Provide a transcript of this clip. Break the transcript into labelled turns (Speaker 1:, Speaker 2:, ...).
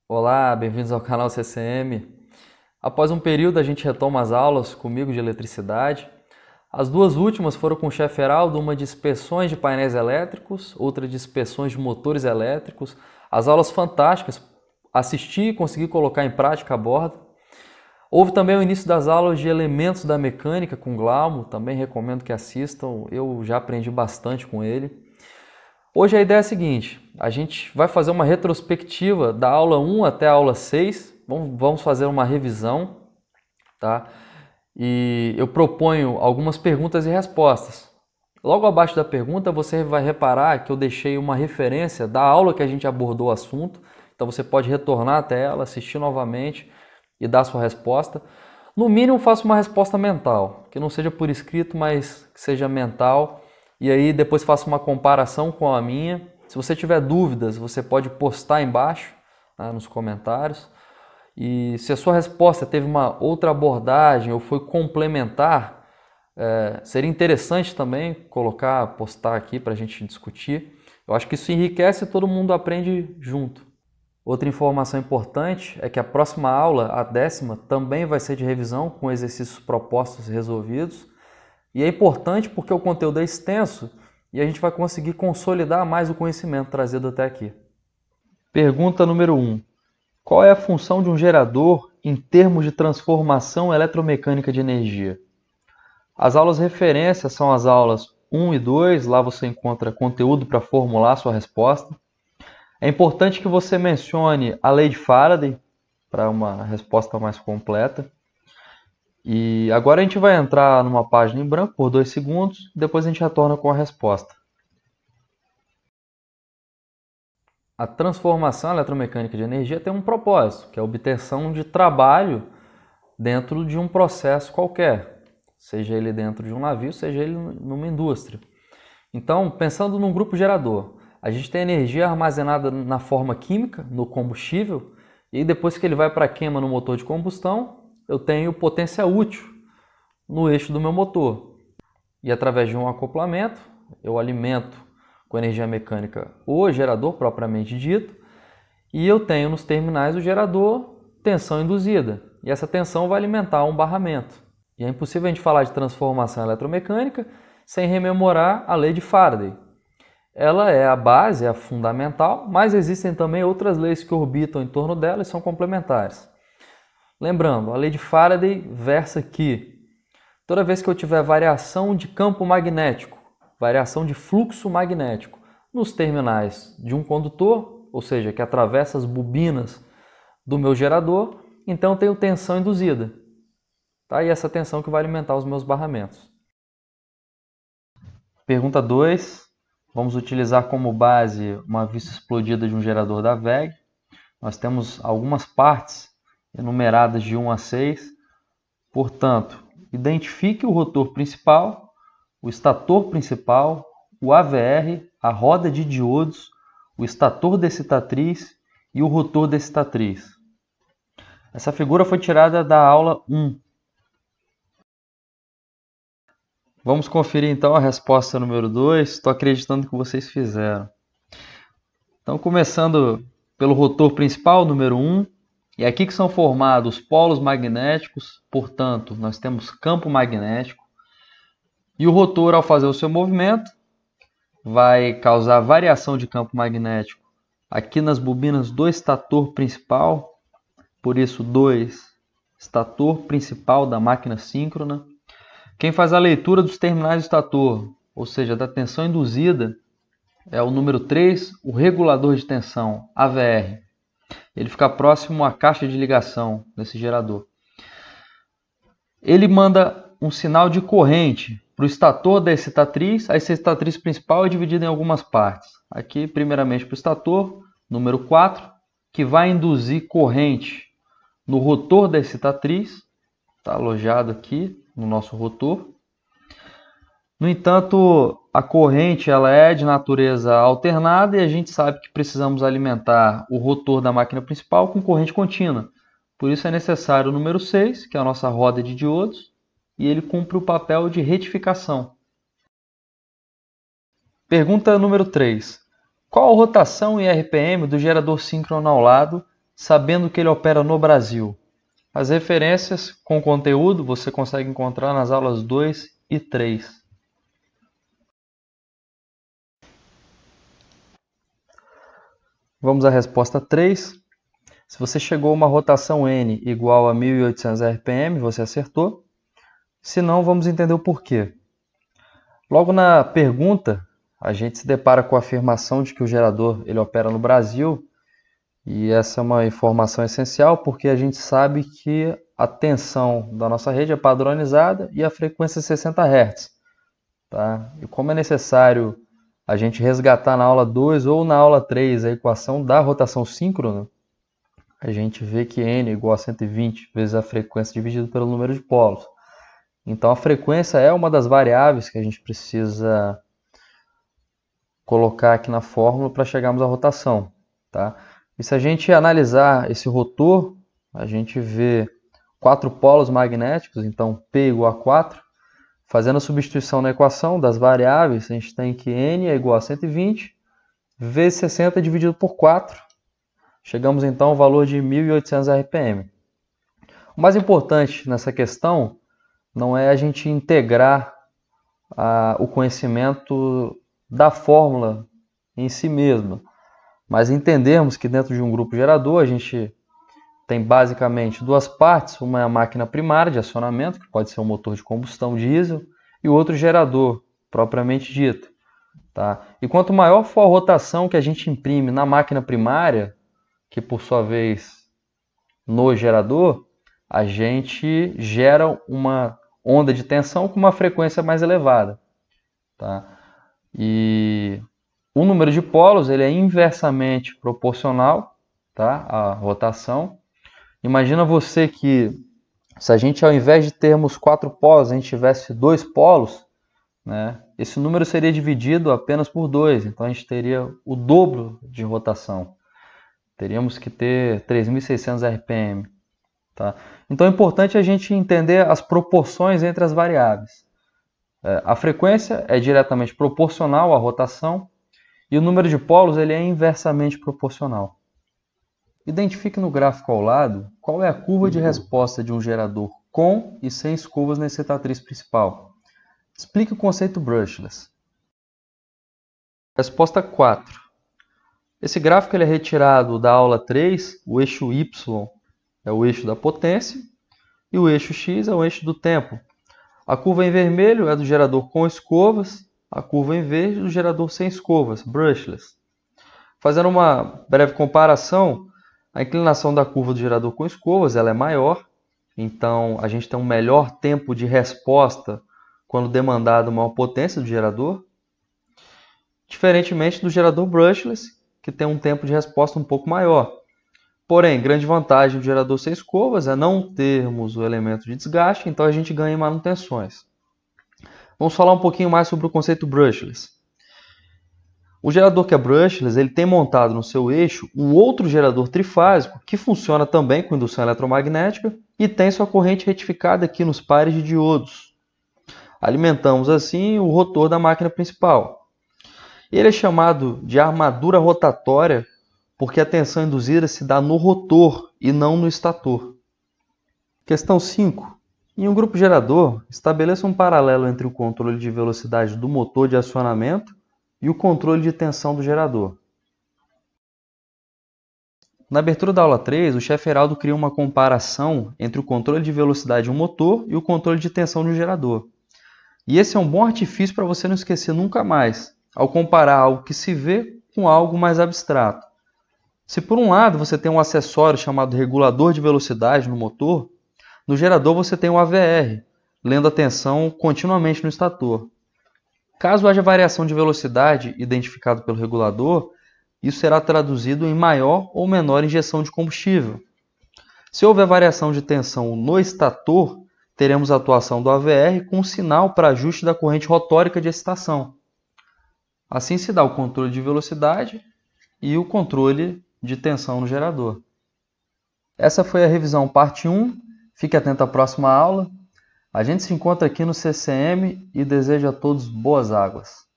Speaker 1: Olá, bem-vindos ao canal CCM. Após um período, a gente retoma as aulas comigo de eletricidade. As duas últimas foram com o chefe Heraldo, uma de inspeções de painéis elétricos, outra de inspeções de motores elétricos. As aulas fantásticas, assisti e consegui colocar em prática a bordo. Houve também o início das aulas de elementos da mecânica com Glaumo, também recomendo que assistam, eu já aprendi bastante com ele. Hoje a ideia é a seguinte, a gente vai fazer uma retrospectiva da aula 1 até a aula 6, vamos fazer uma revisão, tá? E eu proponho algumas perguntas e respostas. Logo abaixo da pergunta você vai reparar que eu deixei uma referência da aula que a gente abordou o assunto, então você pode retornar até ela, assistir novamente e dar sua resposta. No mínimo faça uma resposta mental, que não seja por escrito, mas que seja mental. E aí depois faça uma comparação com a minha. Se você tiver dúvidas, você pode postar embaixo, tá, nos comentários. E se a sua resposta teve uma outra abordagem ou foi complementar, seria interessante também colocar, postar aqui para a gente discutir. Eu acho que isso enriquece e todo mundo aprende junto. Outra informação importante é que a próxima aula, a 10ª, também vai ser de revisão com exercícios propostos e resolvidos. E é importante porque o conteúdo é extenso e a gente vai conseguir consolidar mais o conhecimento trazido até aqui. Pergunta número 1. Qual é a função de um gerador em termos de transformação eletromecânica de energia? As aulas referência são as aulas 1 e 2, lá você encontra conteúdo para formular a sua resposta. É importante que você mencione a lei de Faraday para uma resposta mais completa. E agora a gente vai entrar numa página em branco por 2 segundos, depois a gente retorna com a resposta. A transformação eletromecânica de energia tem um propósito, que é a obtenção de trabalho dentro de um processo qualquer, seja ele dentro de um navio, seja ele numa indústria. Então, pensando num grupo gerador, a gente tem energia armazenada na forma química, no combustível, e depois que ele vai para a queima no motor de combustão, eu tenho potência útil no eixo do meu motor. E através de um acoplamento, eu alimento com energia mecânica o gerador propriamente dito, e eu tenho nos terminais o gerador tensão induzida. E essa tensão vai alimentar um barramento. E é impossível a gente falar de transformação eletromecânica sem rememorar a lei de Faraday. Ela é a base, é a fundamental, mas existem também outras leis que orbitam em torno dela e são complementares. Lembrando, a lei de Faraday versa que toda vez que eu tiver variação de campo magnético, variação de fluxo magnético nos terminais de um condutor, ou seja, que atravessa as bobinas do meu gerador, então eu tenho tensão induzida. Tá? E essa tensão que vai alimentar os meus barramentos. Pergunta 2. Vamos utilizar como base uma vista explodida de um gerador da WEG. Nós temos algumas partes enumeradas de 1 a 6. Portanto, identifique o rotor principal, o estator principal, o AVR, a roda de diodos, o estator da excitatriz e o rotor da excitatriz. Essa figura foi tirada da aula 1. Vamos conferir então a resposta número 2. Estou acreditando que vocês fizeram. Então, começando pelo rotor principal, número 1. E aqui que são formados polos magnéticos, portanto, nós temos campo magnético. E o rotor, ao fazer o seu movimento, vai causar variação de campo magnético aqui nas bobinas do estator principal, por isso 2, estator principal da máquina síncrona. Quem faz a leitura dos terminais do estator, ou seja, da tensão induzida, é o número 3, o regulador de tensão, AVR. Ele fica próximo à caixa de ligação desse gerador. Ele manda um sinal de corrente para o estator da excitatriz. A excitatriz principal é dividida em algumas partes. Aqui, primeiramente, para o estator, número 4, que vai induzir corrente no rotor da excitatriz. Está alojado aqui no nosso rotor. No entanto, a corrente ela é de natureza alternada e a gente sabe que precisamos alimentar o rotor da máquina principal com corrente contínua. Por isso é necessário o número 6, que é a nossa roda de diodos, e ele cumpre o papel de retificação. Pergunta número 3. Qual a rotação e RPM do gerador síncrono ao lado sabendo que ele opera no Brasil. As referências com conteúdo você consegue encontrar nas aulas 2 e 3. Vamos à resposta 3. Se você chegou a uma rotação N igual a 1.800 RPM, você acertou. Se não, vamos entender o porquê. Logo na pergunta, a gente se depara com a afirmação de que o gerador ele opera no Brasil, e essa é uma informação essencial porque a gente sabe que a tensão da nossa rede é padronizada e a frequência é 60 Hz. Tá? E como é necessário a gente resgatar na aula 2 ou na aula 3 a equação da rotação síncrona, a gente vê que N é igual a 120 vezes a frequência dividido pelo número de polos. Então a frequência é uma das variáveis que a gente precisa colocar aqui na fórmula para chegarmos à rotação. Tá? E se a gente analisar esse rotor, a gente vê 4 polos magnéticos, então P igual a 4. Fazendo a substituição na equação das variáveis, a gente tem que N é igual a 120 vezes 60 dividido por 4. Chegamos então ao valor de 1.800 RPM. O mais importante nessa questão não é a gente integrar o conhecimento da fórmula em si mesma, mas entendermos que dentro de um grupo gerador a gente tem basicamente duas partes. Uma é a máquina primária de acionamento, que pode ser um motor de combustão diesel, e o outro gerador, propriamente dito. Tá? E quanto maior for a rotação que a gente imprime na máquina primária, que por sua vez no gerador, a gente gera uma onda de tensão com uma frequência mais elevada. Tá? E o número de polos ele é inversamente proporcional, tá, à rotação. Imagina você que se a gente ao invés de termos 4 polos, a gente tivesse 2 polos, né, esse número seria dividido apenas por 2, então a gente teria o dobro de rotação. Teríamos que ter 3.600 RPM. Tá? Então é importante a gente entender as proporções entre as variáveis. A frequência é diretamente proporcional à rotação e o número de polos ele é inversamente proporcional. Identifique no gráfico ao lado qual é a curva de resposta de um gerador com e sem escovas na excitatriz principal. Explique o conceito brushless. Resposta 4. Esse gráfico ele é retirado da aula 3, o eixo Y é o eixo da potência e o eixo X é o eixo do tempo. A curva em vermelho é do gerador com escovas, a curva em verde do gerador sem escovas, brushless. Fazendo uma breve comparação, a inclinação da curva do gerador com escovas ela é maior, então a gente tem um melhor tempo de resposta quando demandada maior potência do gerador, diferentemente do gerador brushless, que tem um tempo de resposta um pouco maior. Porém, grande vantagem do gerador sem escovas é não termos o elemento de desgaste, então a gente ganha em manutenções. Vamos falar um pouquinho mais sobre o conceito brushless. O gerador que é brushless, ele tem montado no seu eixo um outro gerador trifásico que funciona também com indução eletromagnética e tem sua corrente retificada aqui nos pares de diodos. Alimentamos assim o rotor da máquina principal. Ele é chamado de armadura rotatória porque a tensão induzida se dá no rotor e não no estator. Questão 5. Em um grupo gerador, estabeleça um paralelo entre o controle de velocidade do motor de acionamento e o controle de tensão do gerador. Na abertura da aula 3, o chefe Heraldo cria uma comparação entre o controle de velocidade de um motor e o controle de tensão de um gerador. E esse é um bom artifício para você não esquecer nunca mais, ao comparar algo que se vê com algo mais abstrato. Se por um lado você tem um acessório chamado regulador de velocidade no motor, no gerador você tem o AVR, lendo a tensão continuamente no estator. Caso haja variação de velocidade identificada pelo regulador, isso será traduzido em maior ou menor injeção de combustível. Se houver variação de tensão no estator, teremos a atuação do AVR com um sinal para ajuste da corrente rotórica de excitação. Assim se dá o controle de velocidade e o controle de tensão no gerador. Essa foi a revisão parte 1. Fique atento à próxima aula. A gente se encontra aqui no CCM e desejo a todos boas águas.